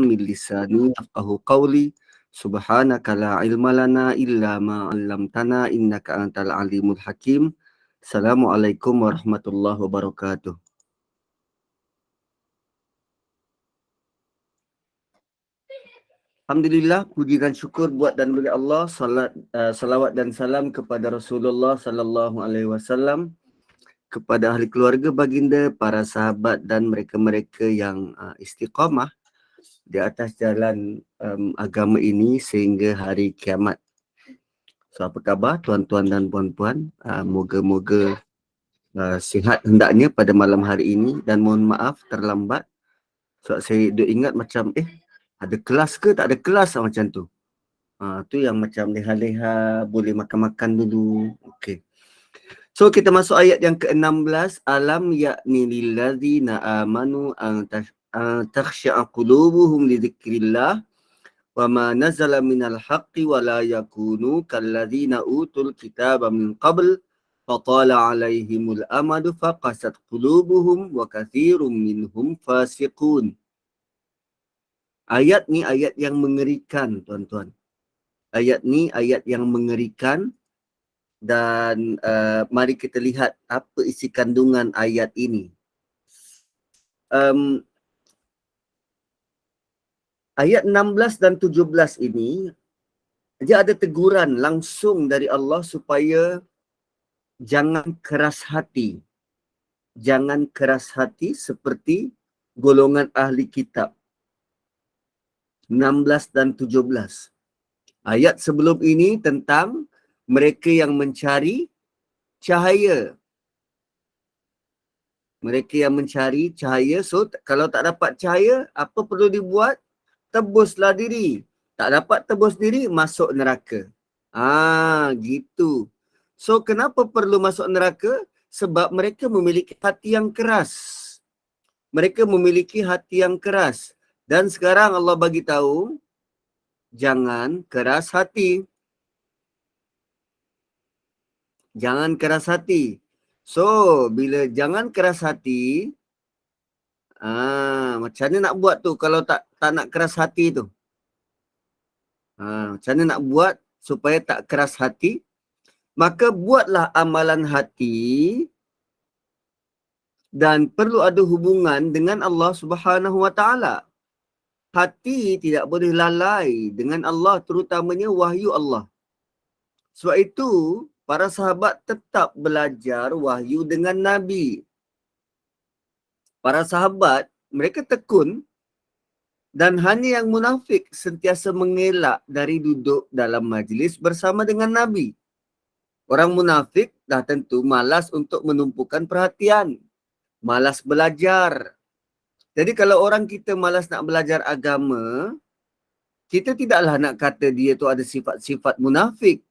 min lisani yafqahu qawli. Subhanaka la ilma lana illa ma 'allamtana innaka antal alimul hakim. Assalamualaikum warahmatullahi wabarakatuh. Alhamdulillah, puji dan syukur buat dan bagi Allah. Salawat dan salam kepada Rasulullah sallallahu alaihi wasallam, kepada ahli keluarga baginda, para sahabat dan mereka-mereka yang istiqamah di atas jalan agama ini sehingga hari kiamat. So, apa khabar tuan-tuan dan puan-puan? Moga-moga sihat hendaknya pada malam hari ini, dan mohon maaf terlambat. So, saya duk ingat macam ada kelas ke tak ada kelas macam tu. Tu yang macam leha-leha, boleh makan-makan dulu. Okey. So kita masuk ayat yang ke-16. Alam ya'ni lilladzina amanu an takhsha'a qulubuhum li dzikrillah wa ma nazala minal haqqi wa la yakunu kalladzina utul kitaba min qabl fatala 'alaihimul amadu faqasat qulubuhum wa katsirum minhum fasiqun. Ayat ni ayat yang mengerikan, tuan-tuan. Ayat ni ayat yang mengerikan, dan mari kita lihat apa isi kandungan ayat ini. Ayat 16 dan 17 ini dia ada teguran langsung dari Allah supaya jangan keras hati. Jangan keras hati seperti golongan ahli kitab. 16 dan 17. Ayat sebelum ini tentang mereka yang mencari cahaya. Mereka yang mencari cahaya. So, kalau tak dapat cahaya, apa perlu dibuat? Tebuslah diri. Tak dapat tebus diri, masuk neraka. Gitu. So, kenapa perlu masuk neraka? Sebab mereka memiliki hati yang keras. Mereka memiliki hati yang keras. Dan sekarang Allah bagi tahu, jangan keras hati. Jangan keras hati. So, bila jangan keras hati, macam mana nak buat tu kalau tak nak keras hati tu? Macam mana nak buat supaya tak keras hati? Maka buatlah amalan hati dan perlu ada hubungan dengan Allah Subhanahu Wa Taala. Hati tidak boleh lalai dengan Allah, terutamanya wahyu Allah. Sebab itu, para sahabat tetap belajar wahyu dengan Nabi. Para sahabat, mereka tekun, dan hanya yang munafik sentiasa mengelak dari duduk dalam majlis bersama dengan Nabi. Orang munafik dah tentu malas untuk menumpukan perhatian. Malas belajar. Jadi kalau orang kita malas nak belajar agama, kita tidaklah nak kata dia tu ada sifat-sifat munafik.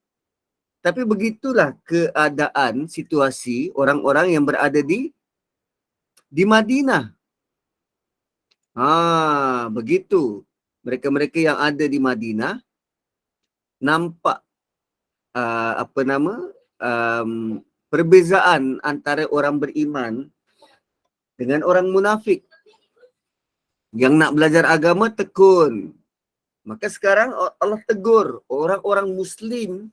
Tapi begitulah keadaan, situasi orang-orang yang berada di Madinah. Begitu. Mereka-mereka yang ada di Madinah nampak perbezaan antara orang beriman dengan orang munafik. Yang nak belajar agama tekun. Maka sekarang Allah tegur orang-orang Muslim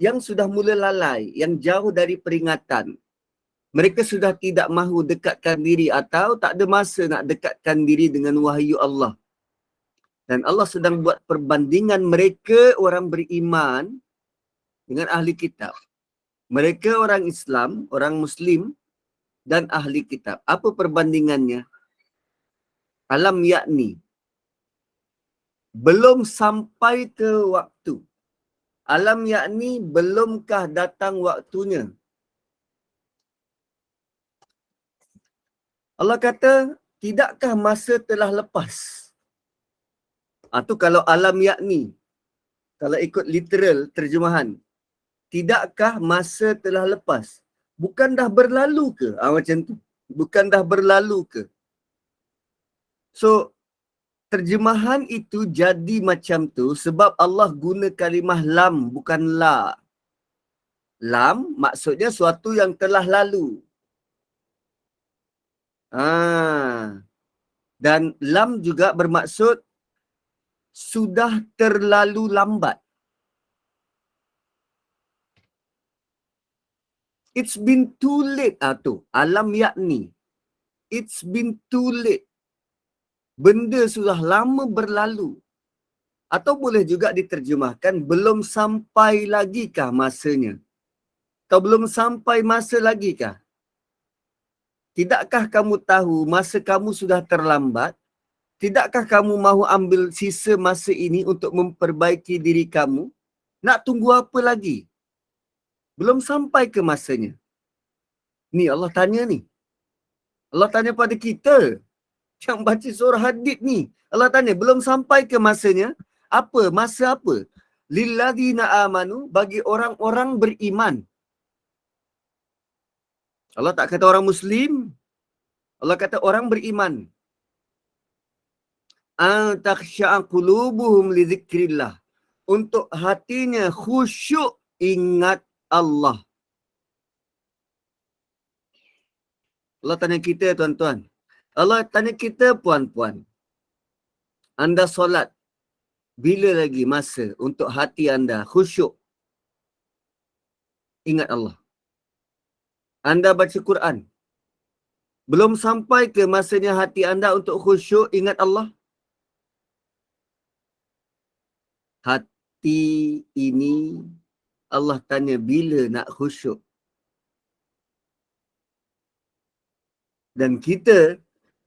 yang sudah mula lalai, yang jauh dari peringatan. Mereka sudah tidak mahu dekatkan diri atau tak ada masa nak dekatkan diri dengan wahyu Allah. Dan Allah sedang buat perbandingan mereka orang beriman dengan ahli kitab. Mereka orang Islam, orang Muslim dan ahli kitab. Apa perbandingannya? Alam yakni. Belum sampai ke waktu. Alam yakni belumkah datang waktunya. Allah kata, tidakkah masa telah lepas? Tu kalau alam yakni. Kalau ikut literal terjemahan. Tidakkah masa telah lepas? Bukan dah berlalu ke? Macam tu. Bukan dah berlalu ke? So, terjemahan itu jadi macam tu sebab Allah guna kalimah lam, bukan la. Lam maksudnya suatu yang telah lalu. Dan lam juga bermaksud sudah terlalu lambat. It's been too late tu. Alam yakni. It's been too late. Benda sudah lama berlalu. Atau boleh juga diterjemahkan belum sampai lagikah masanya? Atau belum sampai masa lagikah? Tidakkah kamu tahu masa kamu sudah terlambat? Tidakkah kamu mahu ambil sisa masa ini untuk memperbaiki diri kamu? Nak tunggu apa lagi? Belum sampai ke masanya. Ni Allah tanya ni. Allah tanya pada kita yang baca surah Hadid ni. Allah tanya, belum sampai ke masanya? Apa? Masa apa? Lilladzina amanu, bagi orang-orang beriman. Allah tak kata orang Muslim. Allah kata orang beriman. Takhsha'a qulubuhum li dzikrillah. Untuk hatinya khusyuk ingat Allah. Allah tanya kita tuan-tuan. Allah tanya kita puan-puan. Anda solat. Bila lagi masa untuk hati anda khusyuk ingat Allah? Anda baca Quran. Belum sampai ke masanya hati anda untuk khusyuk ingat Allah? Hati ini Allah tanya bila nak khusyuk. Dan kita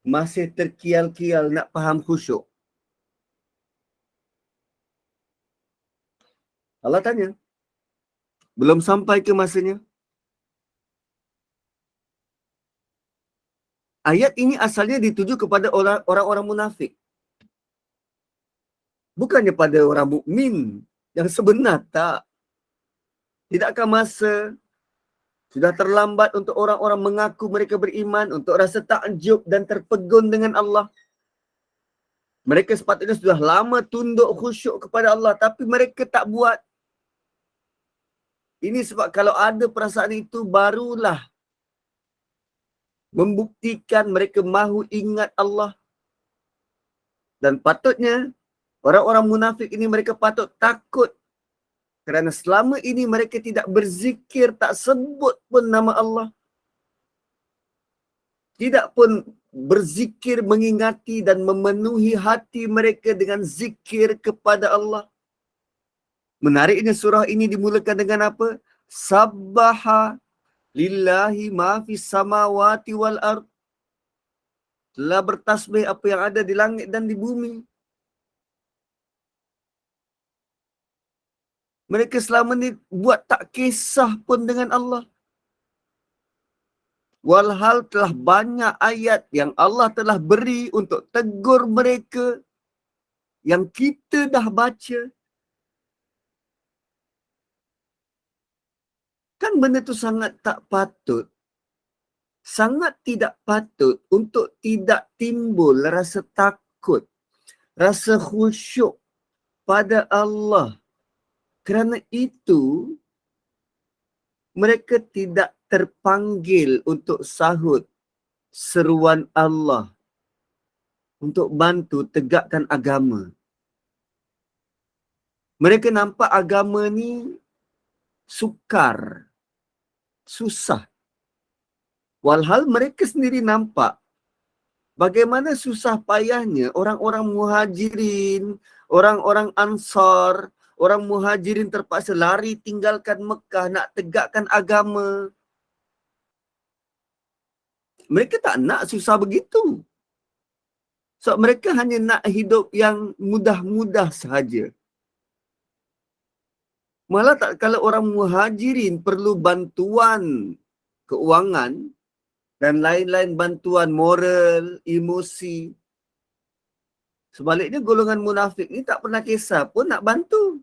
masih terkial-kial nak faham khusyuk. Allah tanya, belum sampai ke masanya? Ayat ini asalnya dituju kepada orang-orang munafik. Bukannya pada orang mukmin yang sebenar, tak. Tidakkah masa sudah terlambat untuk orang-orang mengaku mereka beriman, untuk rasa takjub dan terpegun dengan Allah? Mereka sepatutnya sudah lama tunduk khusyuk kepada Allah, tapi mereka tak buat. Ini sebab kalau ada perasaan itu, barulah membuktikan mereka mahu ingat Allah. Dan patutnya, orang-orang munafik ini mereka patut takut. Kerana selama ini mereka tidak berzikir, tak sebut pun nama Allah. Tidak pun berzikir mengingati dan memenuhi hati mereka dengan zikir kepada Allah. Menariknya surah ini dimulakan dengan apa? Sabbaha lillahi ma fis samawati wal ard. Telah bertasbih apa yang ada di langit dan di bumi. Mereka selama ni buat tak kisah pun dengan Allah. Walhal telah banyak ayat yang Allah telah beri untuk tegur mereka yang kita dah baca. Kan benda tu sangat tak patut. Sangat tidak patut untuk tidak timbul rasa takut, rasa khusyuk pada Allah. Kerana itu, mereka tidak terpanggil untuk sahut seruan Allah untuk bantu tegakkan agama. Mereka nampak agama ni sukar, susah. Walhal mereka sendiri nampak bagaimana susah payahnya orang-orang muhajirin, orang-orang ansar, orang muhajirin terpaksa lari tinggalkan Mekah nak tegakkan agama. Mereka tak nak susah begitu. So mereka hanya nak hidup yang mudah-mudah sahaja. Malah tak kalau orang muhajirin perlu bantuan keuangan dan lain-lain bantuan moral, emosi. Sebaliknya golongan munafik ni tak pernah kisah pun nak bantu.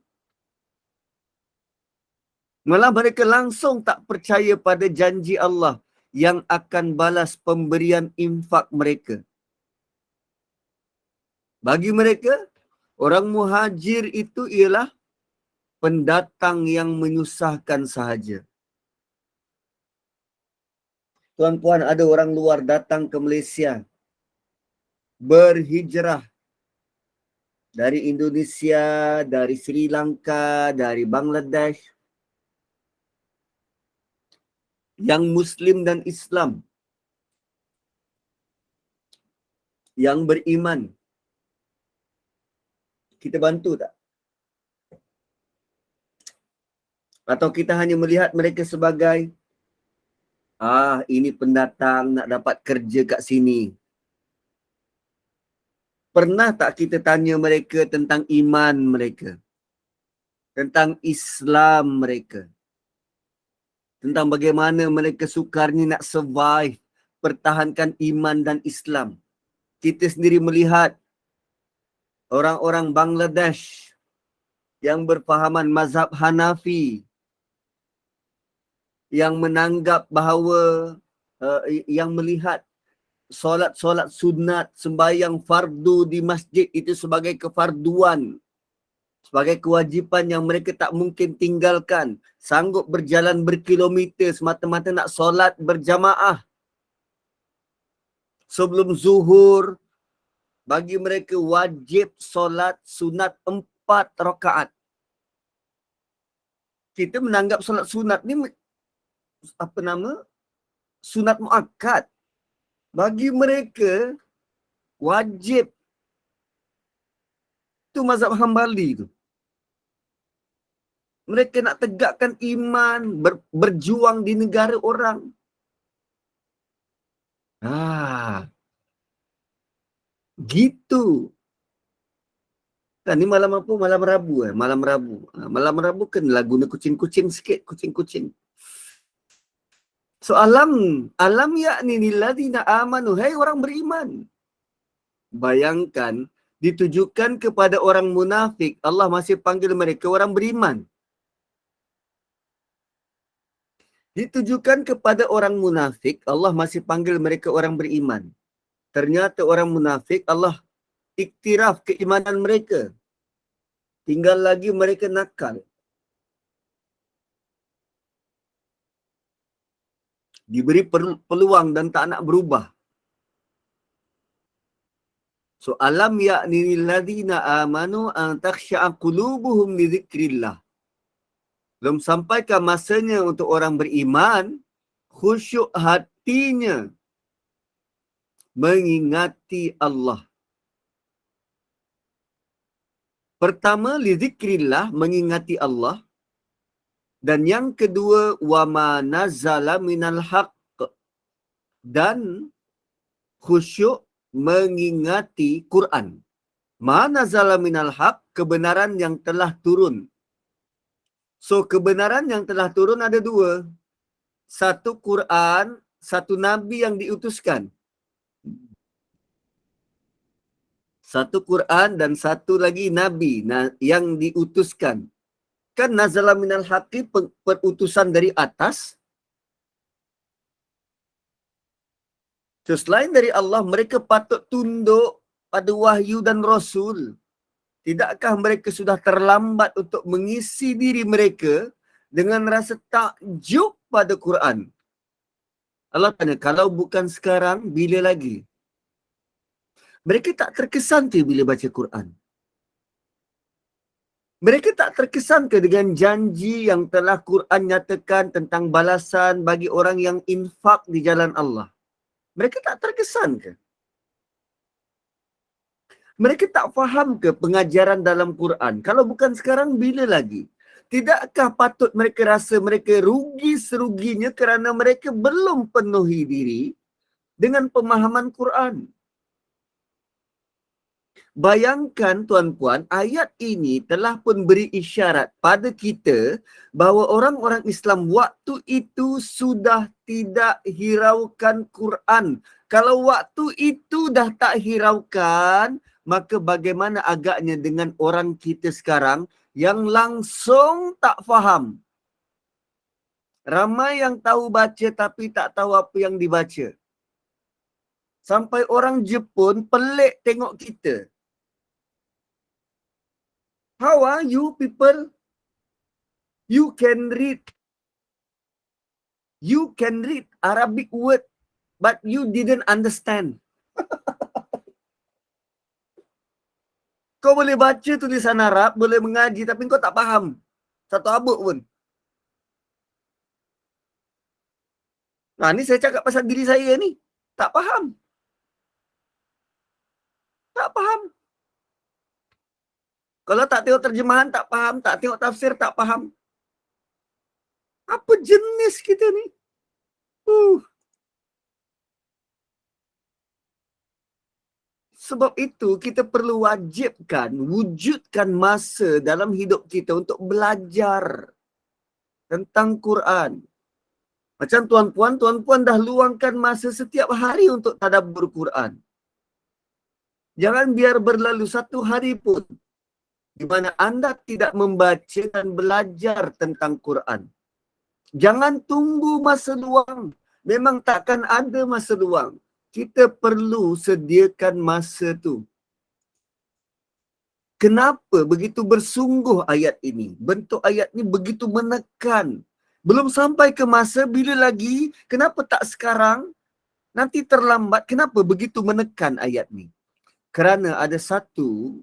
Malah mereka langsung tak percaya pada janji Allah yang akan balas pemberian infak mereka. Bagi mereka, orang muhajir itu ialah pendatang yang menyusahkan sahaja. Tuan-puan, ada orang luar datang ke Malaysia. berhijrah dari Indonesia, dari Sri Lanka, dari Bangladesh, yang Muslim dan Islam, yang beriman. Kita bantu tak? Atau kita hanya melihat mereka sebagai ini pendatang nak dapat kerja kat sini. Pernah tak kita tanya mereka tentang iman mereka? Tentang Islam mereka? Tentang bagaimana mereka sukarnya nak survive, pertahankan iman dan Islam. Kita sendiri melihat orang-orang Bangladesh yang berfahaman mazhab Hanafi, yang menanggap bahawa, yang melihat solat-solat sunat, sembahyang fardu di masjid itu sebagai kefarduan, sebagai kewajipan yang mereka tak mungkin tinggalkan. Sanggup berjalan berkilometer semata-mata nak solat berjamaah. Sebelum zuhur, bagi mereka wajib solat sunat 4 rakaat. Kita menanggap solat sunat ni sunat muakkad. Bagi mereka wajib. Itu mazhab Hambali tu. Mereka nak tegakkan iman, berjuang di negara orang. Gitu. Kan ni malam apa? Malam Rabu. Malam Rabu. Malam Rabu kan lagu ni kucing-kucing sikit. Kucing-kucing. So alam yakni lilladzina amanu. Hai orang beriman. Bayangkan, ditujukan kepada orang munafik, Allah masih panggil mereka orang beriman. Ditujukan kepada orang munafik, Allah masih panggil mereka orang beriman. Ternyata orang munafik, Allah iktiraf keimanan mereka. Tinggal lagi mereka nakal. Diberi peluang dan tak nak berubah. So alam ya'ni lilladzina amanu an takhsha'a qulubuhum li dzikrillah. Belum sampaikah masanya untuk orang beriman khusyuk hatinya mengingati Allah. Pertama, li dzikrillah, mengingati Allah. Dan yang kedua, wa ma nazala minal haqq, dan khusyuk mengingati Quran. Ma nazala minal haqq, kebenaran yang telah turun. So, kebenaran yang telah turun ada dua. Satu Quran, satu Nabi yang diutuskan. Satu Quran dan satu lagi Nabi yang diutuskan. Kan nazala minal haqqi perutusan dari atas. So, selain dari Allah, mereka patut tunduk pada wahyu dan Rasul. Tidakkah mereka sudah terlambat untuk mengisi diri mereka dengan rasa takjub pada Quran? Allah tanya, kalau bukan sekarang, bila lagi? Mereka tak terkesan ke bila baca Quran? Mereka tak terkesan ke dengan janji yang telah Quran nyatakan tentang balasan bagi orang yang infak di jalan Allah? Mereka tak terkesan ke? Mereka tak faham ke pengajaran dalam Quran? Kalau bukan sekarang, bila lagi? Tidakkah patut mereka rasa mereka rugi seruginya kerana mereka belum penuhi diri dengan pemahaman Quran? Bayangkan tuan-puan, ayat ini telah pun beri isyarat pada kita bahawa orang-orang Islam waktu itu sudah tidak hiraukan Quran. Kalau waktu itu dah tak hiraukan, maka bagaimana agaknya dengan orang kita sekarang yang langsung tak faham. Ramai yang tahu baca tapi tak tahu apa yang dibaca. Sampai orang Jepun pelik tengok kita. How are you people? You can read Arabic word, but you didn't understand. Kau boleh baca tulisan Arab, boleh mengaji, tapi kau tak faham satu abuk pun. Nah, ni saya cakap pasal diri saya ni. Tak faham. Tak faham. Kalau tak tengok terjemahan, tak faham. Tak tengok tafsir, tak faham. Apa jenis kita ni? Sebab itu kita perlu wajibkan, wujudkan masa dalam hidup kita untuk belajar tentang Quran. Macam tuan-puan dah luangkan masa setiap hari untuk tadabbur Quran. Jangan biar berlalu satu hari pun di mana anda tidak membaca dan belajar tentang Quran. Jangan tunggu masa luang. Memang takkan ada masa luang. Kita perlu sediakan masa tu. Kenapa begitu bersungguh ayat ini? Bentuk ayat ini begitu menekan. Belum sampai ke masa, bila lagi? Kenapa tak sekarang? Nanti terlambat. Kenapa begitu menekan ayat ini? Kerana ada satu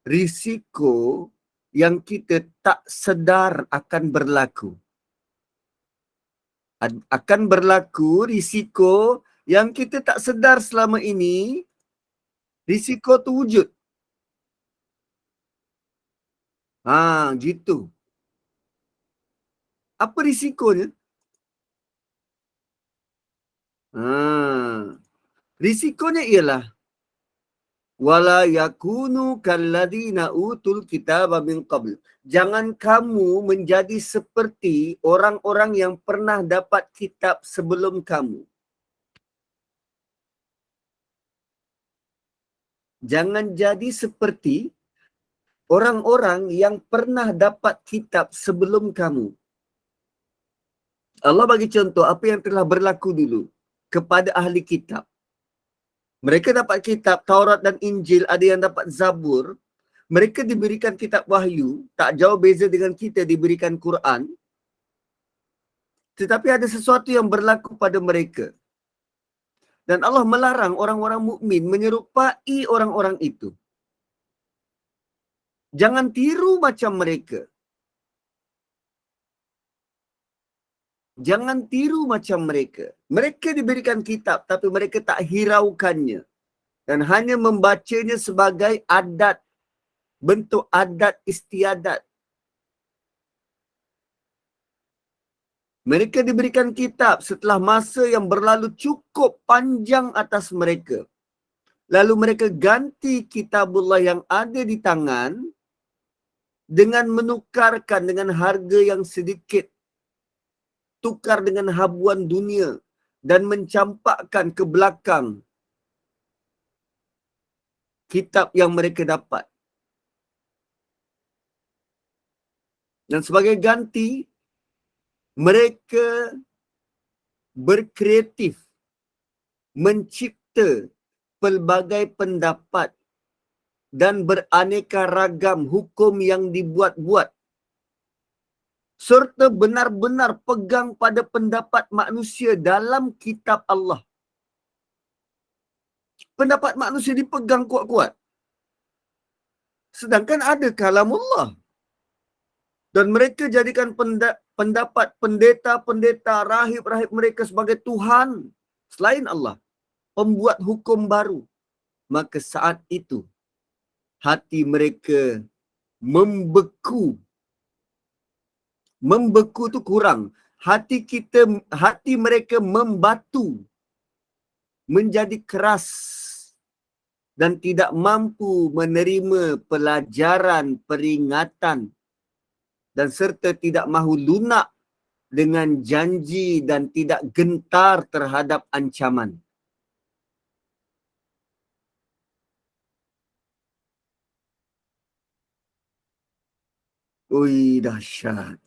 risiko yang kita tak sedar akan berlaku. Akan berlaku risiko yang kita tak sedar selama ini, risiko tu wujud. Gitu. Apa risikonya? Risikonya ialah wala yakunu kalladina utul kitaba min qabl. Jangan kamu menjadi seperti orang-orang yang pernah dapat kitab sebelum kamu. Jangan jadi seperti orang-orang yang pernah dapat kitab sebelum kamu. Allah bagi contoh apa yang telah berlaku dulu kepada ahli kitab. Mereka dapat kitab Taurat dan Injil, ada yang dapat Zabur. Mereka diberikan kitab wahyu, tak jauh beza dengan kita diberikan Quran. Tetapi ada sesuatu yang berlaku pada mereka. Dan Allah melarang orang-orang mukmin menyerupai orang-orang itu. Jangan tiru macam mereka. Jangan tiru macam mereka. Mereka diberikan kitab tapi mereka tak hiraukannya. Dan hanya membacanya sebagai adat. Bentuk adat istiadat. Mereka diberikan kitab setelah masa yang berlalu cukup panjang atas mereka. Lalu mereka ganti kitabullah yang ada di tangan dengan menukarkan dengan harga yang sedikit. Tukar dengan habuan dunia dan mencampakkan ke belakang kitab yang mereka dapat. Dan sebagai ganti, mereka berkreatif, mencipta pelbagai pendapat dan beraneka ragam hukum yang dibuat-buat, serta benar-benar pegang pada pendapat manusia dalam kitab Allah. Pendapat manusia dipegang kuat-kuat. Sedangkan ada kalamullah. Dan mereka jadikan pendapat pendeta-pendeta, rahib-rahib mereka sebagai Tuhan selain Allah. Pembuat hukum baru. Maka saat itu, hati mereka membeku. Membeku tu kurang. Hati mereka membatu. Menjadi keras. Dan tidak mampu menerima pelajaran, peringatan. Dan serta tidak mahu lunak dengan janji dan tidak gentar terhadap ancaman. Ui, dahsyat.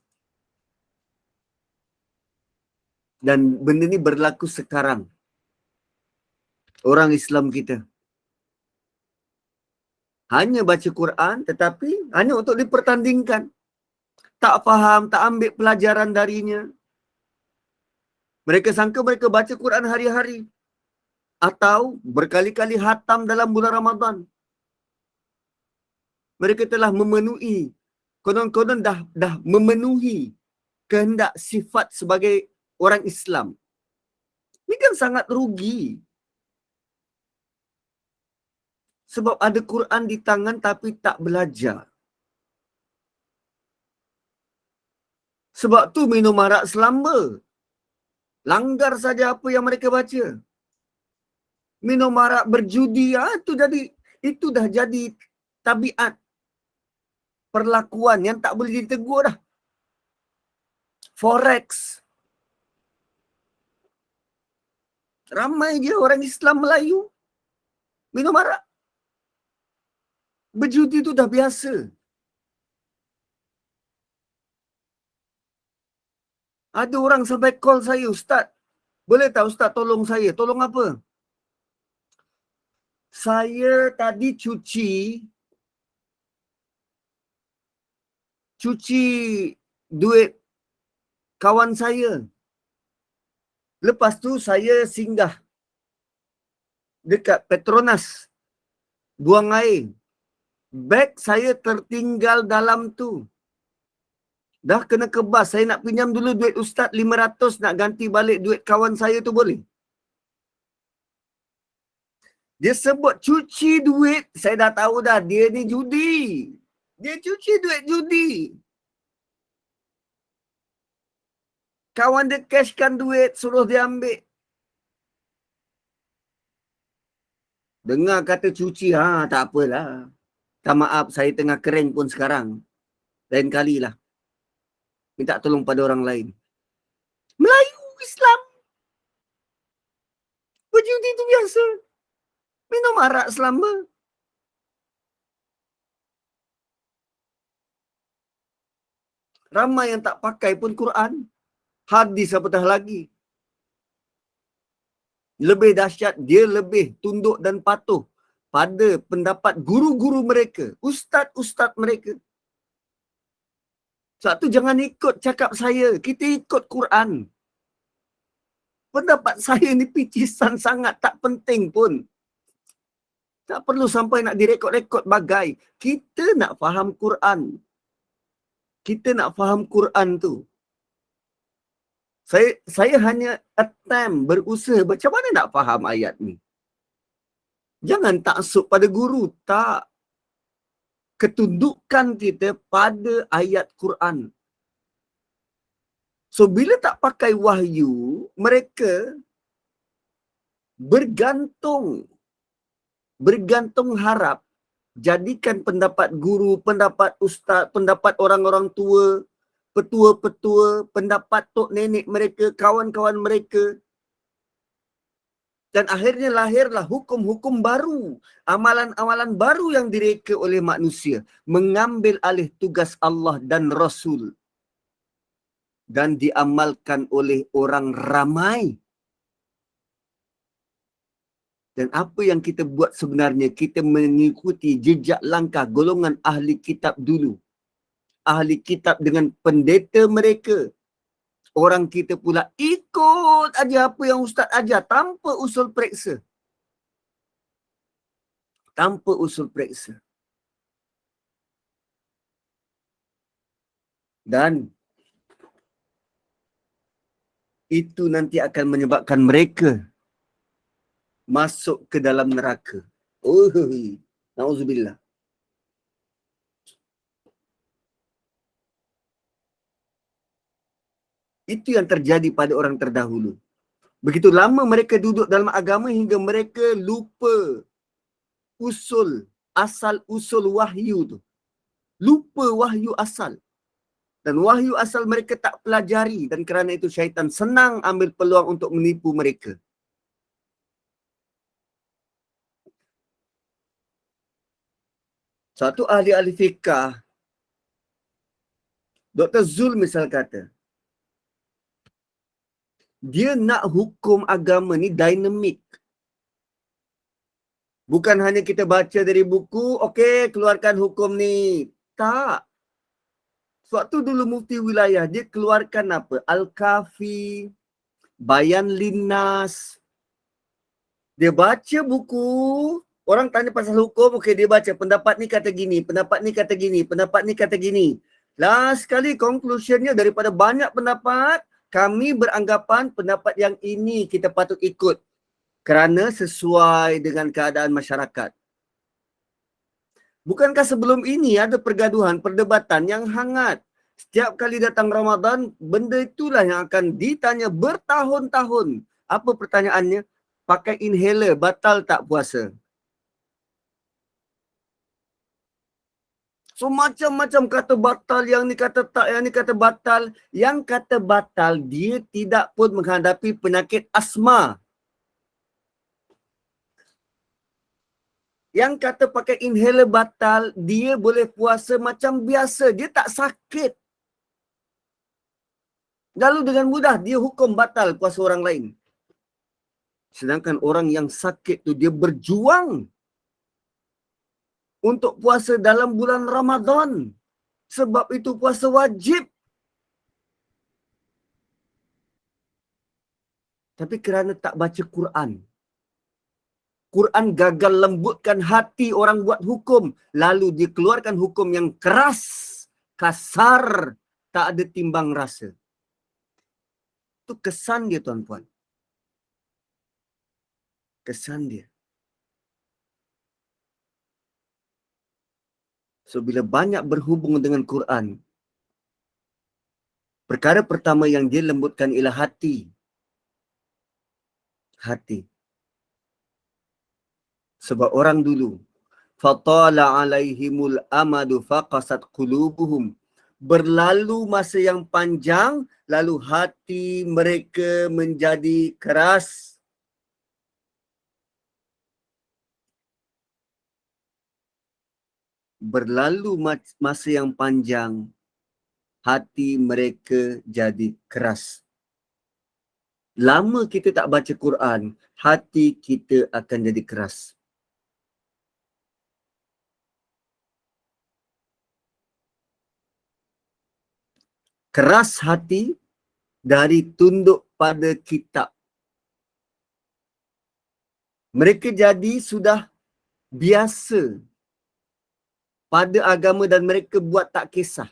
Dan benda ni berlaku sekarang. Orang Islam kita hanya baca Quran tetapi hanya untuk dipertandingkan. Tak faham, tak ambil pelajaran darinya. Mereka sangka mereka baca Quran hari-hari. Atau berkali-kali hatam dalam bulan Ramadan. Mereka telah memenuhi, konon-konon dah memenuhi kehendak sifat sebagai orang Islam. Ini kan sangat rugi. Sebab ada Quran di tangan tapi tak belajar. Sebab tu minum arak selamba. Langgar saja apa yang mereka baca. Minum arak, berjudi, itu dah jadi tabiat perlakuan yang tak boleh ditegur dah. Forex. Ramai je orang Islam Melayu minum arak. Berjudi tu dah biasa. Ada orang sampai call saya, Ustaz, boleh tak Ustaz tolong saya? Tolong apa? Saya tadi cuci duit kawan saya. Lepas tu saya singgah dekat Petronas, buang air. Beg saya tertinggal dalam tu. Dah kena kebas. Saya nak pinjam dulu duit Ustaz 500, nak ganti balik duit kawan saya tu boleh? Dia sebut cuci duit, saya dah tahu dah dia ni judi. Dia cuci duit judi. Kawan dia cashkan duit, suruh dia ambil. Dengar kata cuci, tak apalah. Tak maaf, saya tengah kering pun sekarang. Lain kalilah. Minta tolong pada orang lain. Melayu Islam. Berjudi itu biasa. Minum arak selamba. Ramai yang tak pakai pun Quran. Hadis apatah lagi. Lebih dahsyat, dia lebih tunduk dan patuh pada pendapat guru-guru mereka, ustaz-ustaz mereka. Sebab tu jangan ikut cakap saya, kita ikut Quran. Pendapat saya ni picisan sangat, tak penting pun. Tak perlu sampai nak direkod-rekod bagai. Kita nak faham Quran. Kita nak faham Quran tu. Saya hanya attempt, berusaha macam mana nak faham ayat ni. Jangan taksub pada guru. Tak. Ketundukan kita pada ayat Quran. So, bila tak pakai wahyu, mereka bergantung harap, jadikan pendapat guru, pendapat ustaz, pendapat orang-orang tua, petua-petua, pendapat tok nenek mereka, kawan-kawan mereka. Dan akhirnya lahirlah hukum-hukum baru, amalan-amalan baru yang direka oleh manusia, mengambil alih tugas Allah dan Rasul dan diamalkan oleh orang ramai. Dan apa yang kita buat sebenarnya, kita mengikuti jejak langkah golongan ahli kitab dulu. Ahli kitab dengan pendeta mereka. Orang kita pula ikut aja apa yang ustaz ajar tanpa usul periksa. Tanpa usul periksa. Dan itu nanti akan menyebabkan mereka masuk ke dalam neraka. Nauzubillah. Itu yang terjadi pada orang terdahulu. Begitu lama mereka duduk dalam agama hingga mereka lupa asal usul wahyu tu. Lupa wahyu asal. Dan wahyu asal mereka tak pelajari, dan kerana itu syaitan senang ambil peluang untuk menipu mereka. Satu ahli fiqah, Dr. Zul misal kata, dia nak hukum agama ni dinamik. Bukan hanya kita baca dari buku, okey, keluarkan hukum ni. Tak. Sebab tu dulu mufti wilayah, dia keluarkan apa? Al-Kafi, Bayan Linnas. Dia baca buku, Orang tanya pasal hukum, okey dia baca pendapat ni kata gini, pendapat ni kata gini, pendapat ni kata gini. Last sekali conclusionnya daripada banyak pendapat, kami beranggapan pendapat yang ini kita patut ikut kerana sesuai dengan keadaan masyarakat. Bukankah sebelum ini ada pergaduhan, perdebatan yang hangat? Setiap kali datang Ramadan, benda itulah yang akan ditanya bertahun-tahun. Apa pertanyaannya? Pakai inhaler, batal tak puasa? So macam-macam kata batal, yang ni kata tak, yang ni kata batal. Yang kata batal, dia tidak pun menghadapi penyakit asma. Yang kata pakai inhaler batal, dia boleh puasa macam biasa. Dia tak sakit. Lalu dengan mudah dia hukum batal puasa orang lain. Sedangkan orang yang sakit tu dia berjuang untuk puasa dalam bulan Ramadan. Sebab itu puasa wajib. Tapi kerana tak baca Quran, Quran gagal lembutkan hati orang buat hukum. Lalu dia keluarkan hukum yang keras, kasar, tak ada timbang rasa. Itu kesan dia tuan-puan. Kesan dia. So bila banyak berhubung dengan Quran, perkara pertama yang dia lembutkan ialah hati. Hati. Sebab orang dulu, fatala alaihimul amadu faqasat qulubuhum. Berlalu masa yang panjang, lalu hati mereka menjadi keras. Berlalu masa yang panjang, hati mereka jadi keras. Lama kita tak baca Quran, hati kita akan jadi keras. Keras hati dari tunduk pada kitab. Mereka jadi sudah biasa pada agama dan mereka buat tak kisah.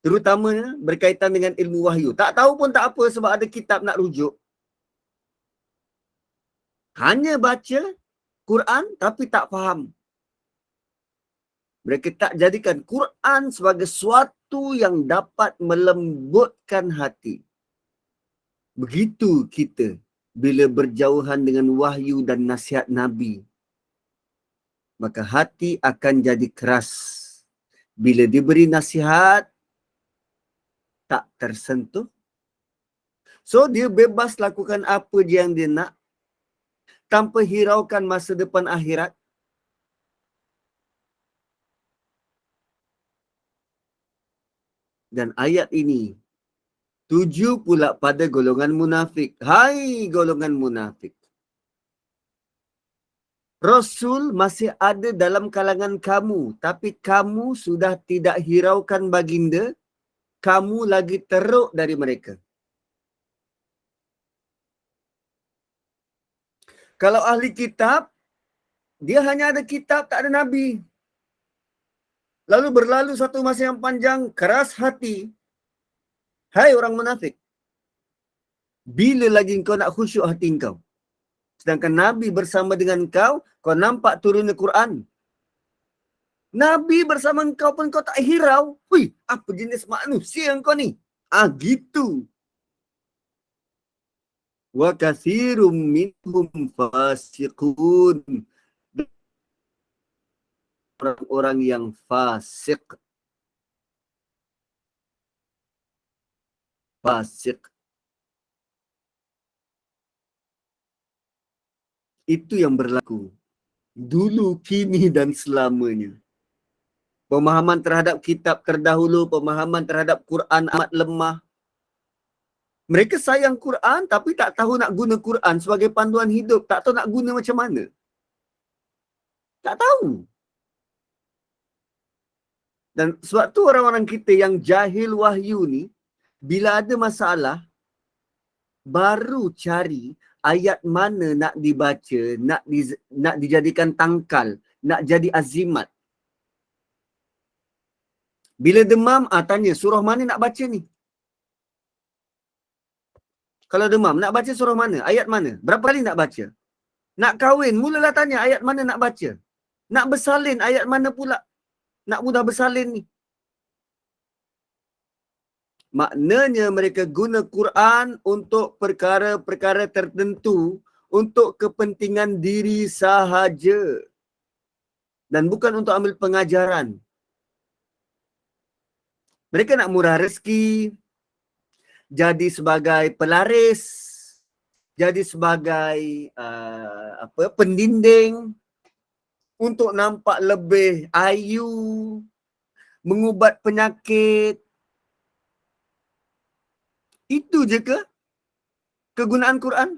Terutamanya berkaitan dengan ilmu wahyu. Tak tahu pun tak apa sebab ada kitab nak rujuk. Hanya baca Quran tapi tak faham. Mereka tak jadikan Quran sebagai suatu yang dapat melembutkan hati. Begitu kita bila berjauhan dengan wahyu dan nasihat Nabi. Maka hati akan jadi keras. Bila diberi nasihat, tak tersentuh. So, dia bebas lakukan apa yang dia nak tanpa hiraukan masa depan akhirat. Dan ayat ini tuju pula pada golongan munafik. Hai golongan munafik. Rasul masih ada dalam kalangan kamu, tapi kamu sudah tidak hiraukan baginda, kamu lagi teruk dari mereka. Kalau ahli kitab, dia hanya ada kitab, tak ada Nabi. Lalu berlalu satu masa yang panjang, keras hati. Hai orang munafik, bila lagi kau nak khusyuk hati kau? Sedangkan Nabi bersama dengan kau nampak turunnya Quran. Nabi bersama kau pun kau tak hirau. Hui, apa jenis manusia kau ni? Gitu. Wa kathirum minhum fasiqun. Orang-orang yang fasik. Fasik. Itu yang berlaku dulu, kini dan selamanya. Pemahaman terhadap kitab terdahulu, pemahaman terhadap Quran amat lemah. Mereka sayang Quran tapi tak tahu nak guna Quran sebagai panduan hidup. Tak tahu nak guna macam mana. Tak tahu. Dan sebab tu orang-orang kita yang jahil wahyu ni, bila ada masalah, baru cari ayat mana nak dibaca, nak dijadikan tangkal, nak jadi azimat. Bila demam, tanya surah mana nak baca ni? Kalau demam, nak baca surah mana? Ayat mana? Berapa kali nak baca? Nak kahwin, mulalah tanya ayat mana nak baca. Nak bersalin, ayat mana pula nak mudah bersalin ni? Maknanya mereka guna Quran untuk perkara-perkara tertentu, untuk kepentingan diri sahaja. Dan bukan untuk ambil pengajaran. Mereka nak murah rezeki, jadi sebagai pelaris, jadi sebagai pendinding, untuk nampak lebih ayu, mengubat penyakit. Itu je ke kegunaan Quran?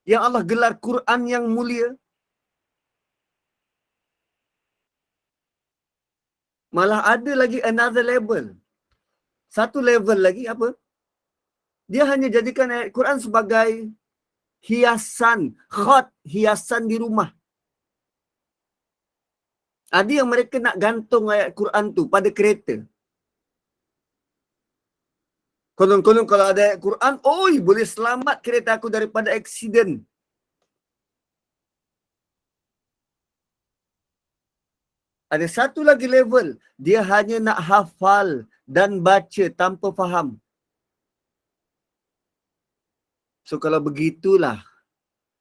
Yang Allah gelar Quran yang mulia? Malah ada lagi another level. Satu level lagi apa? Dia hanya jadikan ayat Quran sebagai hiasan, hiasan di rumah. Ada yang mereka nak gantung ayat Quran tu pada kereta. Konon-konon kalau ada ayat Quran, boleh selamat kereta aku daripada aksiden. Ada satu lagi level, dia hanya nak hafal dan baca tanpa faham. So kalau begitulah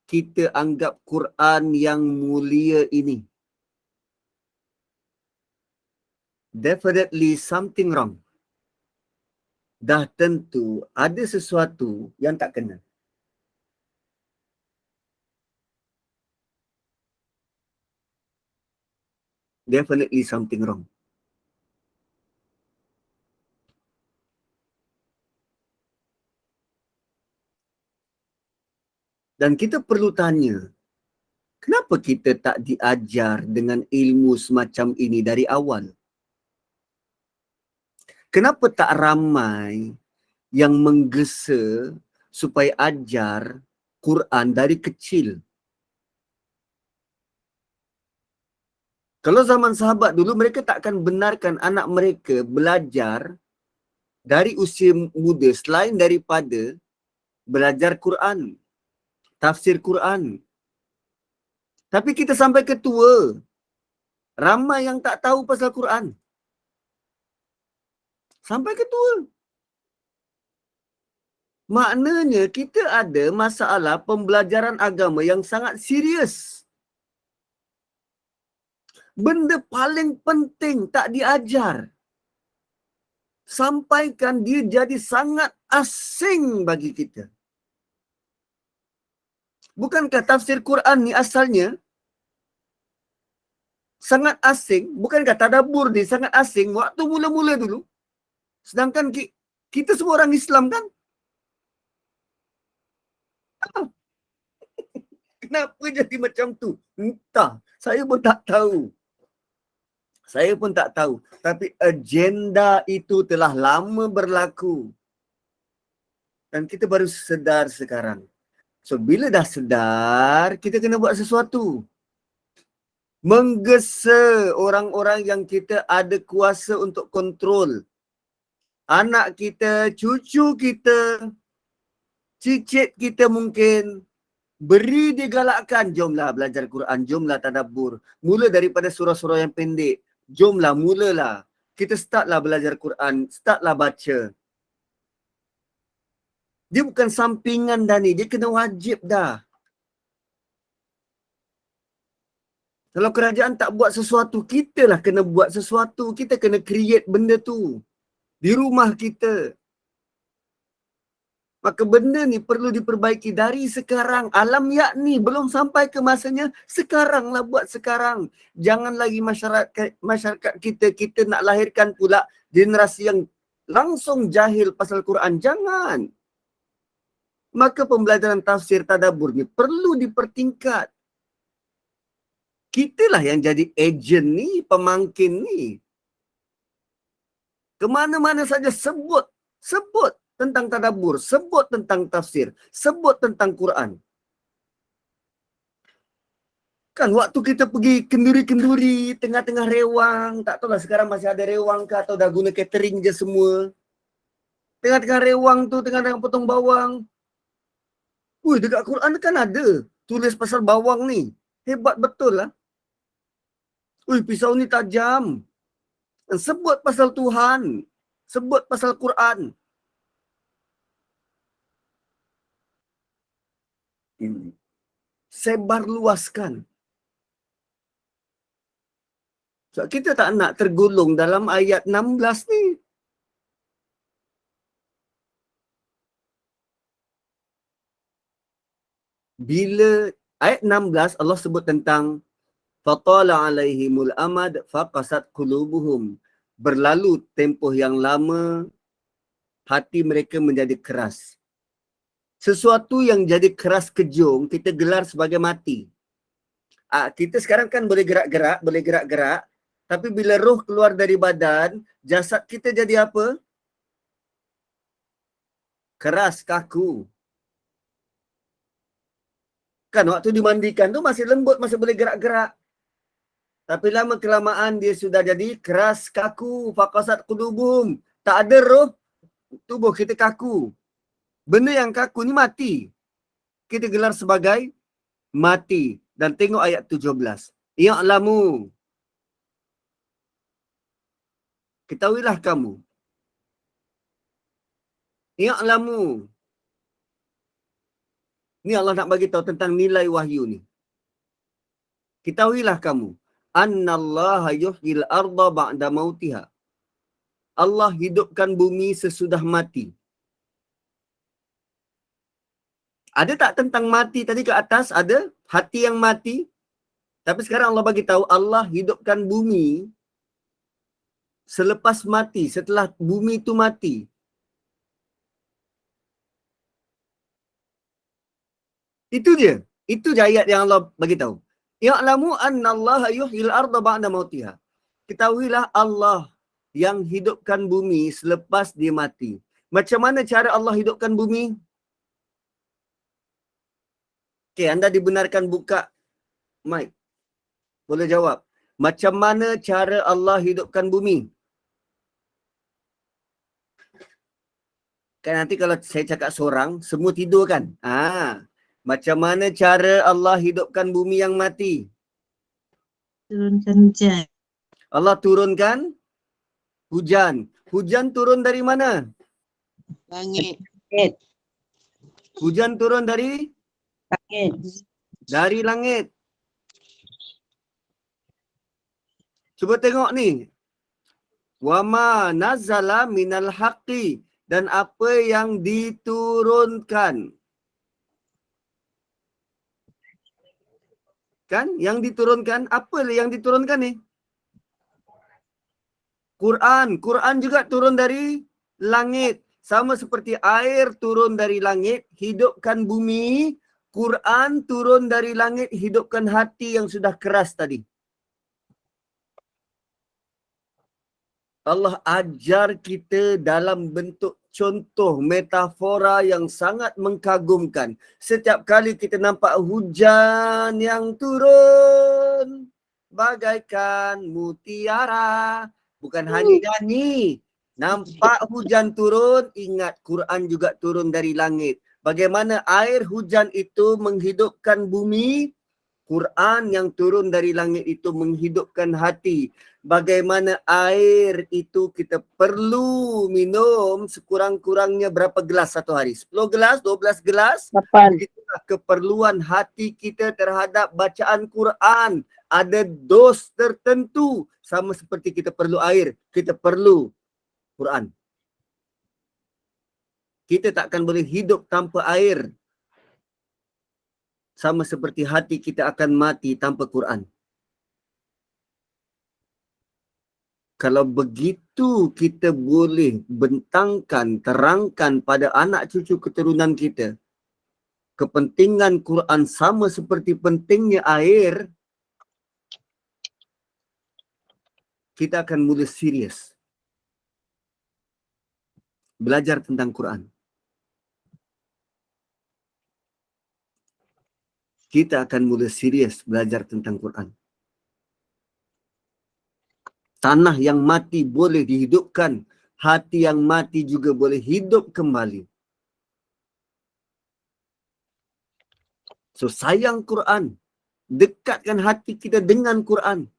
kita anggap Quran yang mulia ini, definitely something wrong. Dah tentu ada sesuatu yang tak kena. Definitely something wrong. Dan kita perlu tanya, kenapa kita tak diajar dengan ilmu semacam ini dari awal? Kenapa tak ramai yang menggesa supaya ajar Quran dari kecil? Kalau zaman sahabat dulu, mereka takkan benarkan anak mereka belajar dari usia muda selain daripada belajar Quran, tafsir Quran. Tapi kita sampai ke tua, ramai yang tak tahu pasal Quran. Sampai ke tua. Maknanya kita ada masalah pembelajaran agama yang sangat serius. Benda paling penting tak diajar. Sampaikan dia jadi sangat asing bagi kita. Bukankah tafsir Quran ni asalnya sangat asing? Bukankah tadabbur ni sangat asing waktu mula-mula dulu? Sedangkan kita semua orang Islam kan? Kenapa jadi macam tu? Entah. Saya pun tak tahu. Saya pun tak tahu. Tapi agenda itu telah lama berlaku. Dan kita baru sedar sekarang. So, bila dah sedar, kita kena buat sesuatu. Menggesa orang-orang yang kita ada kuasa untuk kontrol. Anak kita, cucu kita, cicit kita mungkin. Beri dia galakkan, jomlah belajar Quran, jomlah tadabbur. Mula daripada surah-surah yang pendek. Jomlah, mulalah. Kita startlah belajar Quran, startlah baca. Dia bukan sampingan dah ni, dia kena wajib dah. Kalau kerajaan tak buat sesuatu, kita lah kena buat sesuatu. Kita kena create benda tu di rumah kita. Maka benda ni perlu diperbaiki dari sekarang. Alam yakni belum sampai ke masanya, sekaranglah buat sekarang. Jangan lagi masyarakat kita nak lahirkan pula generasi yang langsung jahil pasal Quran. Jangan. Maka pembelajaran tafsir tadabbur ni perlu dipertingkat. Kitalah yang jadi ejen ni, pemangkin ni. Kemana-mana saja sebut tentang tadabbur, sebut tentang tafsir, sebut tentang Quran. Kan waktu kita pergi kenduri-kenduri, tengah-tengah rewang, tak tahulah sekarang masih ada rewang ke atau dah guna catering je semua. Tengah-tengah rewang tu, tengah-tengah potong bawang. Wih, dekat Quran kan ada tulis pasal bawang ni. Hebat betul lah. Wih, pisau ni tajam. Sebut pasal Tuhan. Sebut pasal Quran. Sebar luaskan. So, kita tak nak tergolong dalam ayat 16 ni. Bila ayat 16 Allah sebut tentang fatala alaihimul amad faqasat qulubuhum. Berlalu tempoh yang lama, hati mereka menjadi keras. Sesuatu yang jadi keras kejung, kita gelar sebagai mati. Kita sekarang kan boleh gerak-gerak, tapi bila roh keluar dari badan, jasad kita jadi apa? Keras, kaku. Kan waktu dimandikan tu masih lembut, masih boleh gerak-gerak. Tapi lama kelamaan dia sudah jadi keras, kaku, faqasat qulubum. Tak ada roh, tubuh kita kaku. Benda yang kaku ni mati. Kita gelar sebagai mati. Dan tengok ayat 17. Ya'lamu. Ketahuilah kamu. Ya'lamu. Ni Allah nak bagi tahu tentang nilai wahyu ni. Ketahuilah kamu. Annallaha yuhyil arda ba'da mautiha. Allah hidupkan bumi sesudah mati. Ada tak tentang mati tadi ke atas? Ada hati yang mati. Tapi sekarang Allah bagi tahu Allah hidupkan bumi selepas mati, setelah bumi itu mati. Itu dia. Itu je ayat yang Allah bagi tahu. Ya'lamu annallaha yuhyil arda ba'da mautiha. Ketahuilah Allah yang hidupkan bumi selepas dia mati. Macam mana cara Allah hidupkan bumi? Okey, anda dibenarkan buka mic. Boleh jawab. Macam mana cara Allah hidupkan bumi? Kan nanti kalau saya cakap seorang, semua tidur kan? Macam mana cara Allah hidupkan bumi yang mati? Turunkan hujan. Allah turunkan hujan. Hujan turun dari mana? Langit. Hujan turun dari? Langit. Dari langit. Cuba tengok ni. Wama nazala minal haqqi. Dan apa yang diturunkan. Kan? Yang diturunkan. Apa yang diturunkan ni? Quran. Quran juga turun dari langit. Sama seperti air turun dari langit, hidupkan bumi. Quran turun dari langit, hidupkan hati yang sudah keras tadi. Allah ajar kita dalam bentuk contoh metafora yang sangat mengkagumkan. Setiap kali kita nampak hujan yang turun bagaikan mutiara. Bukan hanya nyanyi. Nampak hujan turun, ingat Quran juga turun dari langit. Bagaimana air hujan itu menghidupkan bumi, Quran yang turun dari langit itu menghidupkan hati. Bagaimana air itu kita perlu minum sekurang-kurangnya berapa gelas satu hari? 10 gelas, 12 gelas? 8. Begitulah keperluan hati kita terhadap bacaan Quran. Ada dos tertentu. Sama seperti kita perlu air, kita perlu Quran. Kita takkan boleh hidup tanpa air. Sama seperti hati kita akan mati tanpa Quran. Kalau begitu kita boleh bentangkan, terangkan pada anak cucu keturunan kita, kepentingan Quran sama seperti pentingnya air, kita akan mula serius. belajar tentang Quran. Kita akan mula serius belajar tentang Quran. Tanah yang mati boleh dihidupkan, hati yang mati juga boleh hidup kembali. So sayang Quran, dekatkan hati kita dengan Quran.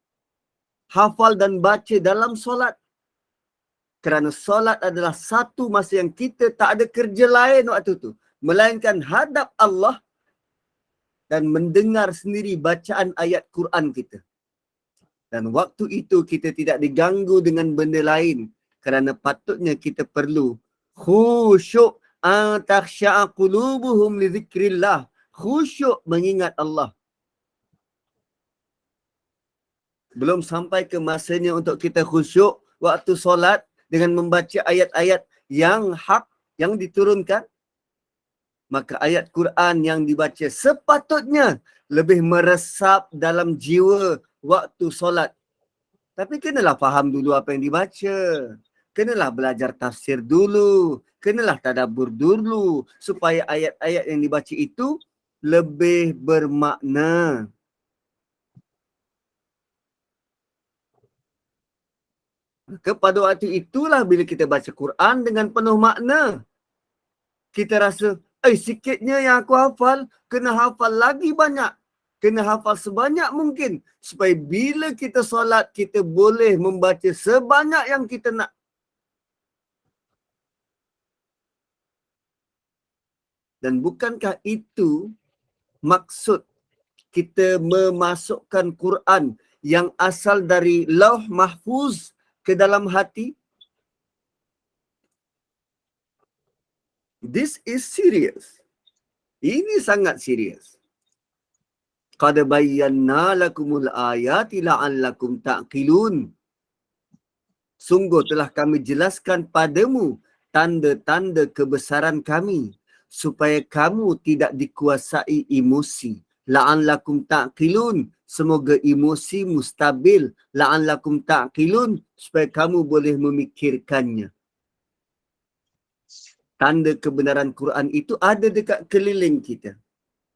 Hafal dan baca dalam solat. Kerana solat adalah satu masa yang kita tak ada kerja lain waktu tu, melainkan hadap Allah dan mendengar sendiri bacaan ayat Quran kita. Dan waktu itu kita tidak diganggu dengan benda lain, kerana patutnya kita perlu khusyuk, takhsha'a qulubuhum li dzikrillah. Khusyuk mengingat Allah. Belum sampai ke masanya untuk kita khusyuk waktu solat dengan membaca ayat-ayat yang hak yang diturunkan. Maka ayat Quran yang dibaca sepatutnya lebih meresap dalam jiwa waktu solat. Tapi kenalah faham dulu apa yang dibaca. Kenalah belajar tafsir dulu. Kenalah tadabbur dulu. Supaya ayat-ayat yang dibaca itu lebih bermakna. Maka pada waktu itulah bila kita baca Quran dengan penuh makna. Kita rasa, sikitnya yang aku hafal, kena hafal lagi banyak. Kena hafal sebanyak mungkin. Supaya bila kita solat, kita boleh membaca sebanyak yang kita nak. Dan bukankah itu maksud kita memasukkan Quran yang asal dari Lauh Mahfuz ke dalam hati? This is serious. Ini sangat serius. Qad bayyana lakumul ayati la'allakum ta'qilun. Sungguh telah kami jelaskan padamu tanda-tanda kebesaran kami supaya kamu tidak dikuasai emosi. La'allakum ta'qilun. Semoga emosi mustabil. La'allakum ta'qilun. Supaya kamu boleh memikirkannya. Tanda kebenaran Quran itu ada dekat keliling kita.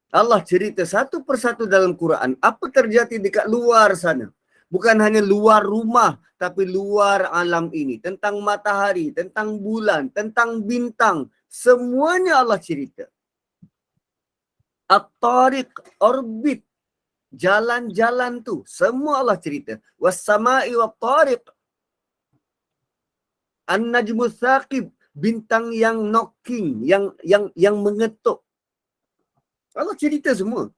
Allah cerita satu persatu dalam Quran apa terjadi dekat luar sana. Bukan hanya luar rumah, tapi luar alam ini. Tentang matahari, tentang bulan, tentang bintang. Semuanya Allah cerita. At-tariq, orbit, jalan-jalan tu. Semua Allah cerita. Was-sama'i wat-tariq. An-najmu thaqib, bintang yang knocking, yang mengetuk. Allah cerita semua.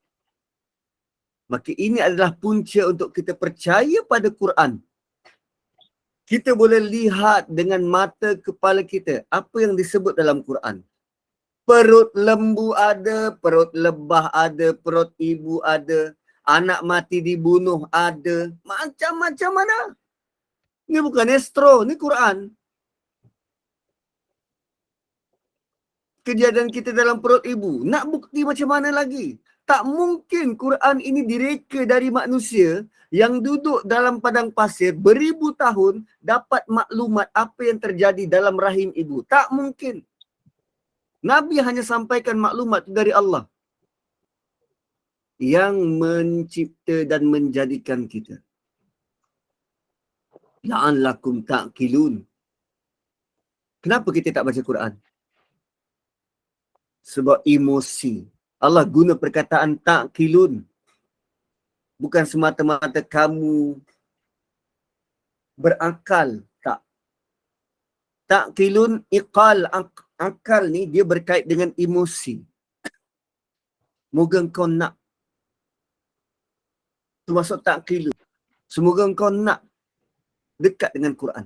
Maka ini adalah punca untuk kita percaya pada Quran. Kita boleh lihat dengan mata kepala kita apa yang disebut dalam Quran. Perut lembu ada, perut lebah ada, perut ibu ada, anak mati dibunuh ada, macam-macam ada. Ini bukan astro, ini Quran. Kejadian kita dalam perut ibu, nak bukti macam mana lagi? Tak mungkin Quran ini direka dari manusia yang duduk dalam padang pasir beribu tahun dapat maklumat apa yang terjadi dalam rahim ibu. Tak mungkin. Nabi hanya sampaikan maklumat dari Allah yang mencipta dan menjadikan kita. La'allakum ta'qilun. Kenapa kita tak baca Quran? Sebab emosi. Allah guna perkataan ta'qilun. Bukan semata-mata kamu berakal. Tak. Ta'qilun iqal. Akal ni dia berkait dengan emosi. Moga engkau nak. Itu maksud ta'qilun. Semoga engkau nak dekat dengan Quran.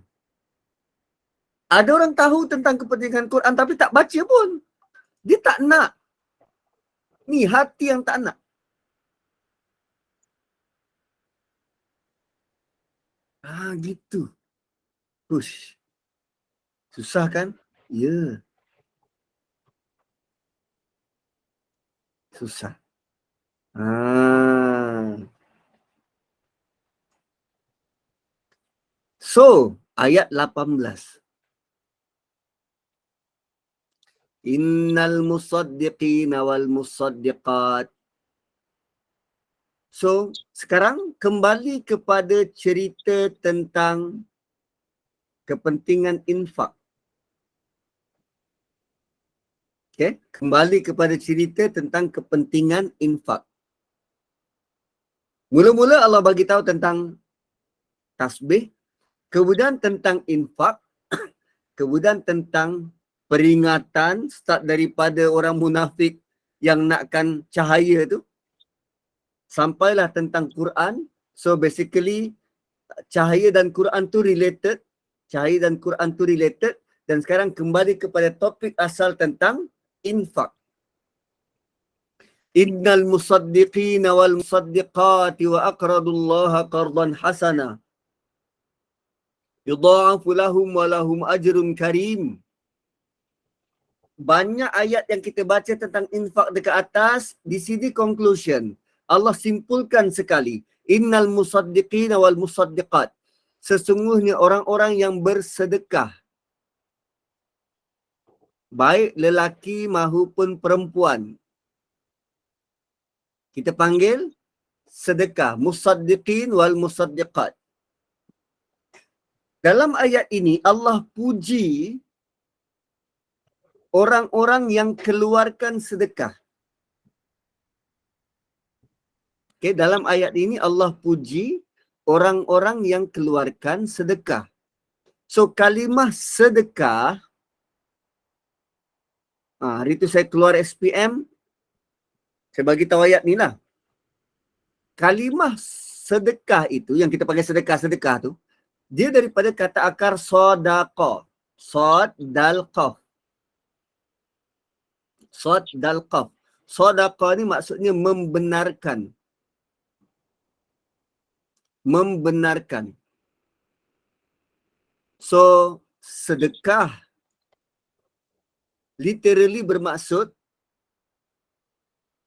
Ada orang tahu tentang kepentingan Quran tapi tak baca pun. Dia tak nak. Ni hati yang tak nak. Gitu. Push. Susah kan? Ya. Susah. So, ayat 18. Innal musaddiqina wal musaddiqat. So, sekarang kembali kepada cerita tentang kepentingan infak. Okay? Kembali kepada cerita tentang kepentingan infak. Mula-mula Allah bagi tahu tentang tasbih, kemudian tentang infak, kemudian tentang peringatan start daripada orang munafik yang nakkan cahaya tu, sampailah tentang Quran. So basically cahaya dan Quran tu related, cahaya dan Quran tu related, dan sekarang kembali kepada topik asal tentang infak. Innal musaddiqina wal musaddiqati wa aqradullaha qardan hasana yudha'afu lahum wa lahum ajrun karim. Banyak ayat yang kita baca tentang infak dekat atas, di sini conclusion. Allah simpulkan sekali. Innal musaddiqina wal musaddiqat. Sesungguhnya orang-orang yang bersedekah, baik lelaki maupun perempuan, kita panggil sedekah. Musaddiqin wal musaddiqat. Dalam ayat ini Allah puji orang-orang yang keluarkan sedekah. Okay, dalam ayat ini Allah puji orang-orang yang keluarkan sedekah. So kalimah sedekah, hari tu saya keluar SPM, saya bagi tahu ayat ni lah. Kalimah sedekah itu, yang kita panggil sedekah-sedekah tu, dia daripada kata akar sodaqah. Sod dal qaf. Sod dal qaf. Sodaqah ni maksudnya membenarkan. Membenarkan. So, sedekah literally bermaksud,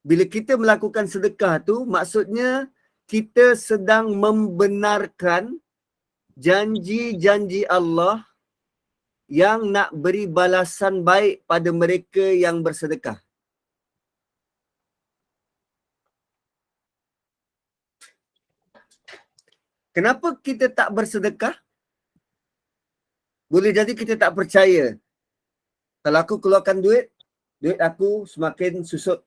bila kita melakukan sedekah tu, maksudnya kita sedang membenarkan janji-janji Allah yang nak beri balasan baik pada mereka yang bersedekah. Kenapa kita tak bersedekah? Boleh jadi kita tak percaya. Kalau aku keluarkan duit, duit aku semakin susut.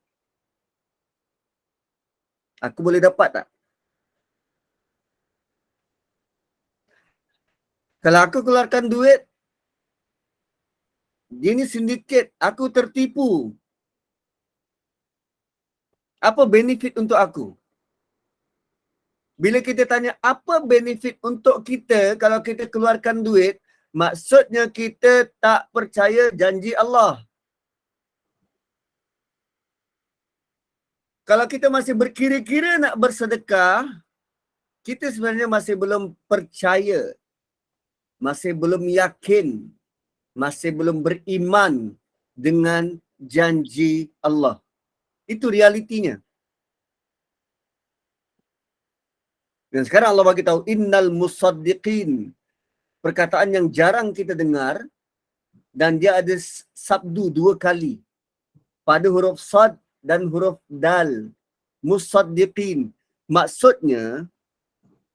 Aku boleh dapat tak? Kalau aku keluarkan duit, dia ni sindiket, aku tertipu. Apa benefit untuk aku? Bila kita tanya apa benefit untuk kita kalau kita keluarkan duit, maksudnya kita tak percaya janji Allah. Kalau kita masih berkira-kira nak bersedekah, kita sebenarnya masih belum percaya, masih belum yakin, masih belum beriman dengan janji Allah. Itu realitinya. Dan sekarang Allah bagi tahu innal musaddiqin. Perkataan yang jarang kita dengar dan dia ada sabdu 2 kali pada huruf sad dan huruf dal. Musaddiqin. Maksudnya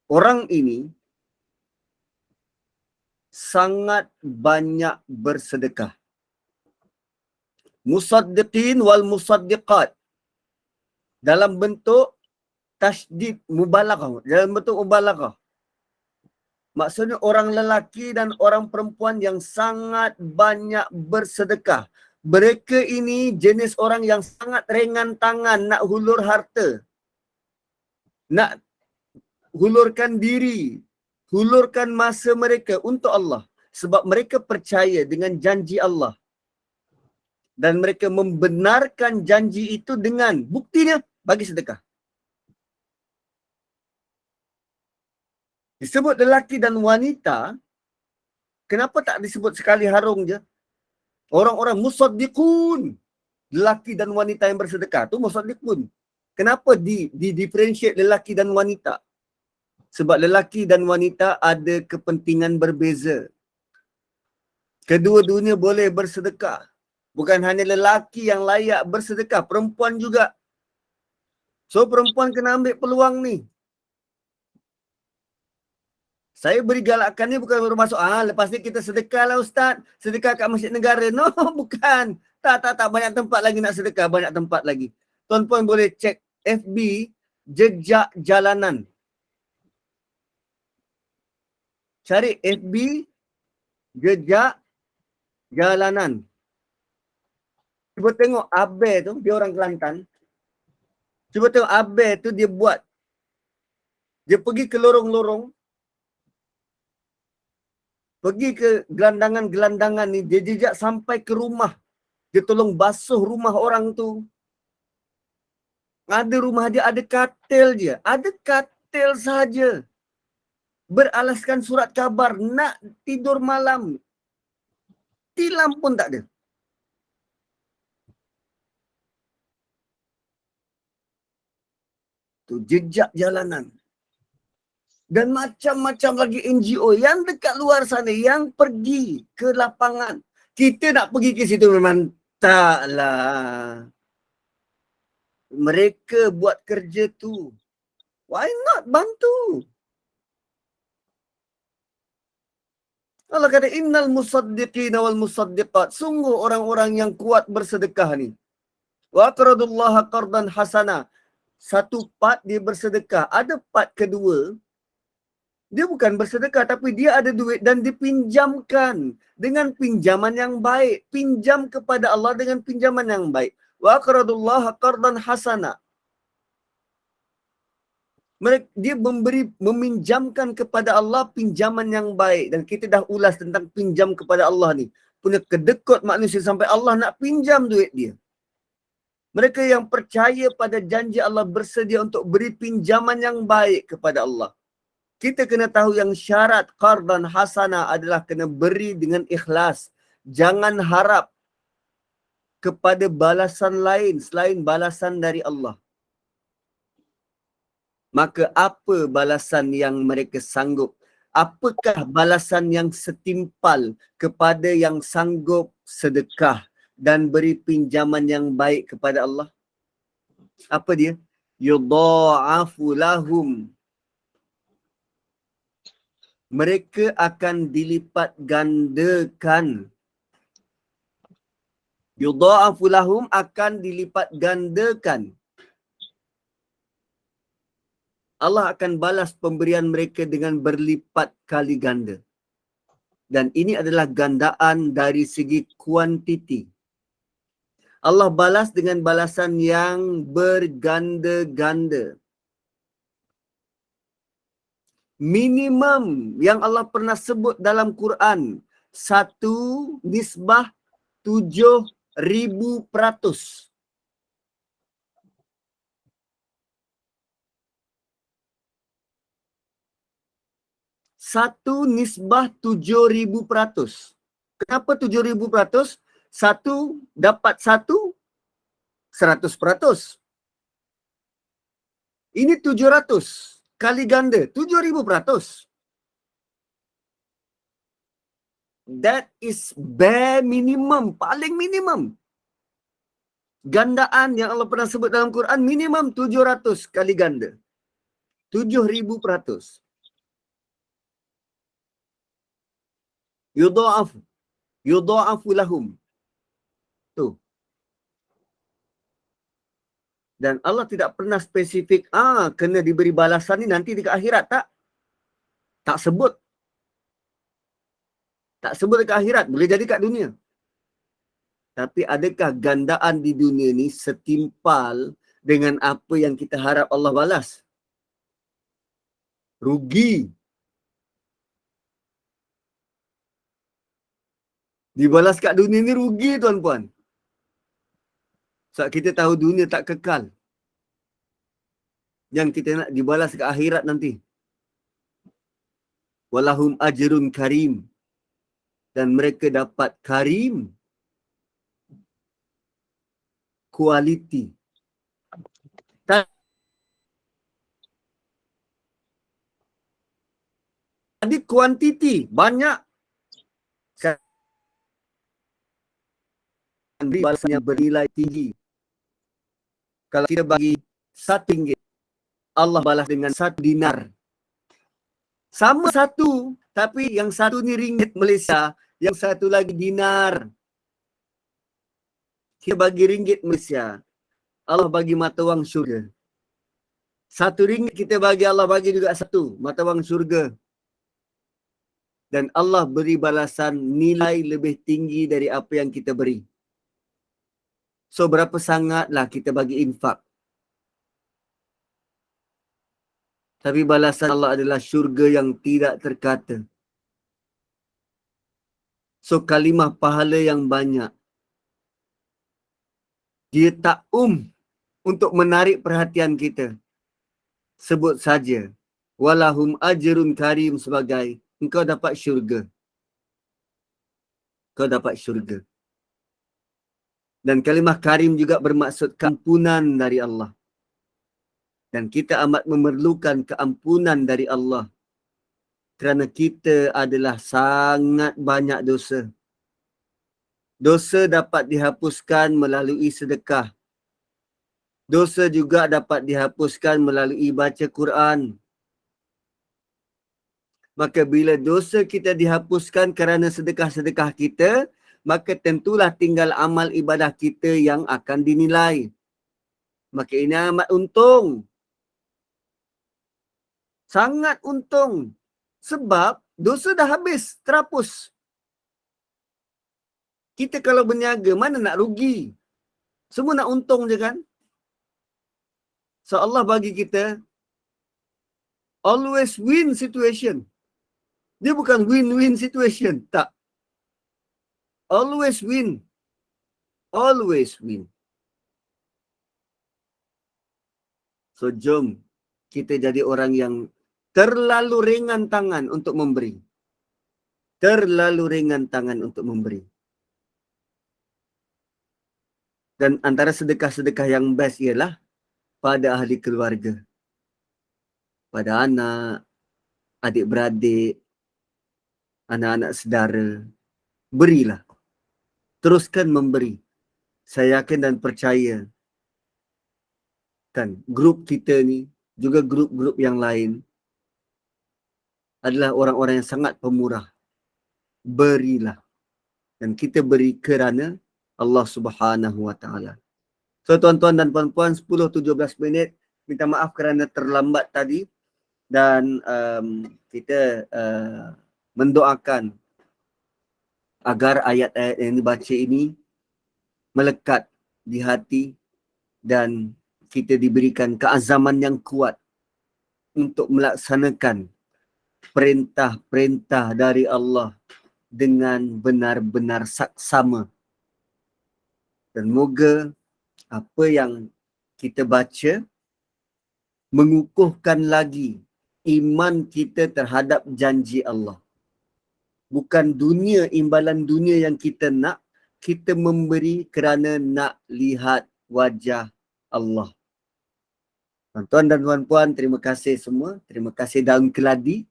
orang ini sangat banyak bersedekah. Musaddiqin wal musaddiqat. Dalam bentuk tasydid mubalaghah, dalam bentuk mubalaghah. Maksudnya orang lelaki dan orang perempuan yang sangat banyak bersedekah. Mereka ini jenis orang yang sangat ringan tangan nak hulur harta. Nak hulurkan diri, hulurkan masa mereka untuk Allah. Sebab mereka percaya dengan janji Allah. Dan mereka membenarkan janji itu dengan buktinya bagi sedekah. Disebut lelaki dan wanita, kenapa tak disebut sekali harung je? Orang-orang musaddiqun, lelaki dan wanita yang bersedekah tu musaddiqun. Kenapa differentiate lelaki dan wanita? Sebab lelaki dan wanita ada kepentingan berbeza. Kedua-duanya boleh bersedekah. Bukan hanya lelaki yang layak bersedekah, perempuan juga. So perempuan kena ambil peluang ni. Saya beri galakkan ni bukan bermaksud, lepas ni kita sedekah lah Ustaz. Sedekah kat masjid negara. No, bukan. Tak. Banyak tempat lagi nak sedekah. Banyak tempat lagi. Tuan-puan boleh cek FB Jejak Jalanan. Cari FB Jejak Jalanan. Cuba tengok Abe tu, dia orang Kelantan. Cuba tengok Abe tu dia buat. Dia pergi ke lorong-lorong. Pergi ke gelandangan-gelandangan ni. Dia jejak sampai ke rumah. Dia tolong basuh rumah orang tu. Ada rumah dia, ada katil je. Ada katil saja. Beralaskan surat khabar. Nak tidur malam. Tilam pun tak ada. Tu jejak jalanan. Dan macam-macam lagi NGO yang dekat luar sana. Yang pergi ke lapangan. Kita nak pergi ke situ memang taklah. Mereka buat kerja tu. Why not bantu? Allah kata innal musaddiqina wal musaddiqat. Sungguh orang-orang yang kuat bersedekah ni. Wa aqradullaha qardan hasana. Satu part dia bersedekah. Ada part kedua. Dia bukan bersedekah tapi dia ada duit dan dipinjamkan dengan pinjaman yang baik. Pinjam kepada Allah dengan pinjaman yang baik. Wa aqradullaha qardan hasana. Dia meminjamkan kepada Allah pinjaman yang baik. Dan kita dah ulas tentang pinjam kepada Allah ni. Punya kedekut manusia sampai Allah nak pinjam duit dia. Mereka yang percaya pada janji Allah bersedia untuk beri pinjaman yang baik kepada Allah. Kita kena tahu yang syarat qardan hasana adalah kena beri dengan ikhlas. Jangan harap kepada balasan lain selain balasan dari Allah. Maka apa balasan yang mereka sanggup? Apakah balasan yang setimpal kepada yang sanggup sedekah dan beri pinjaman yang baik kepada Allah? Apa dia? Yudha'afu lahum. Mereka akan dilipat gandakan. Yudha'afu lahum akan dilipat gandakan. Allah akan balas pemberian mereka dengan berlipat kali ganda. Dan ini adalah gandaan dari segi kuantiti. Allah balas dengan balasan yang berganda-ganda. Minimum yang Allah pernah sebut dalam Quran, 1/7,000%. 1/7,000%. Kenapa 7,000%? 1 dapat 1, 100%. Ini 700 kali ganda, 7,000%. That is bare minimum, paling minimum. Gandaan yang Allah pernah sebut dalam Quran minimum 700 kali ganda. 7,000%. Yudha'afu lahum. Tu. Dan Allah tidak pernah spesifik, kena diberi balasan ni nanti dekat akhirat. Tak sebut. Tak sebut dekat akhirat, boleh jadi kat dunia. Tapi adakah gandaan di dunia ni setimpal dengan apa yang kita harap Allah balas? Rugi. Dibalas kat dunia ni rugi tuan-puan. Sebab kita tahu dunia tak kekal. Yang kita nak dibalas kat akhirat nanti. Walahum ajrun karim. Dan mereka dapat karim. Kualiti. Tadi kuantiti. Banyak. beri balasan yang bernilai tinggi. Kalau kita bagi RM1, Allah balas dengan 1 dinar. Sama satu, tapi yang satu ni ringgit Malaysia, yang satu lagi dinar. Kita bagi ringgit Malaysia, Allah bagi mata wang syurga. RM1 kita bagi, Allah bagi juga 1 mata wang syurga. Dan Allah beri balasan nilai lebih tinggi dari apa yang kita beri. So berapa sangatlah kita bagi infak. Tapi balasan Allah adalah syurga yang tidak terkata. So kalimah pahala yang banyak. Dia tak untuk menarik perhatian kita. Sebut saja. Walahum ajrun karim sebagai engkau dapat syurga. Kau dapat syurga. Dan kalimah karim juga bermaksud keampunan dari Allah. Dan kita amat memerlukan keampunan dari Allah. Kerana kita adalah sangat banyak dosa. Dosa dapat dihapuskan melalui sedekah. Dosa juga dapat dihapuskan melalui baca Quran. Maka bila dosa kita dihapuskan kerana sedekah-sedekah kita, maka tentulah tinggal amal ibadah kita yang akan dinilai. Maka ini amat untung. Sangat untung. Sebab dosa dah habis, terhapus. Kita kalau berniaga, mana nak rugi? Semua nak untung je kan? So Allah bagi kita always win situation. Dia bukan win-win situation. Tak. Always win. Always win. So jom kita jadi orang yang terlalu ringan tangan untuk memberi. Terlalu ringan tangan untuk memberi. Dan antara sedekah-sedekah yang best ialah pada ahli keluarga. Pada anak, adik-beradik, anak-anak saudara. Berilah. Teruskan memberi. Saya yakin dan percaya. Kan, grup kita ni, juga grup-grup yang lain, adalah orang-orang yang sangat pemurah. Berilah. Dan kita beri kerana Allah Subhanahu Wa Taala. So tuan-tuan dan puan-puan, 10-17 minit. Minta maaf kerana terlambat tadi. Dan kita mendoakan agar ayat-ayat yang dibaca ini melekat di hati dan kita diberikan keazaman yang kuat untuk melaksanakan perintah-perintah dari Allah dengan benar-benar saksama. Dan moga apa yang kita baca mengukuhkan lagi iman kita terhadap janji Allah. Bukan dunia, imbalan dunia yang kita nak, kita memberi kerana nak lihat wajah Allah. Tuan-tuan dan puan-puan, terima kasih semua. Terima kasih daun keladi.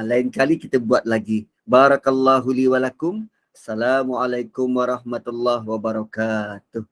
Lain kali kita buat lagi. Barakallahu li walakum. Assalamualaikum warahmatullahi wabarakatuh.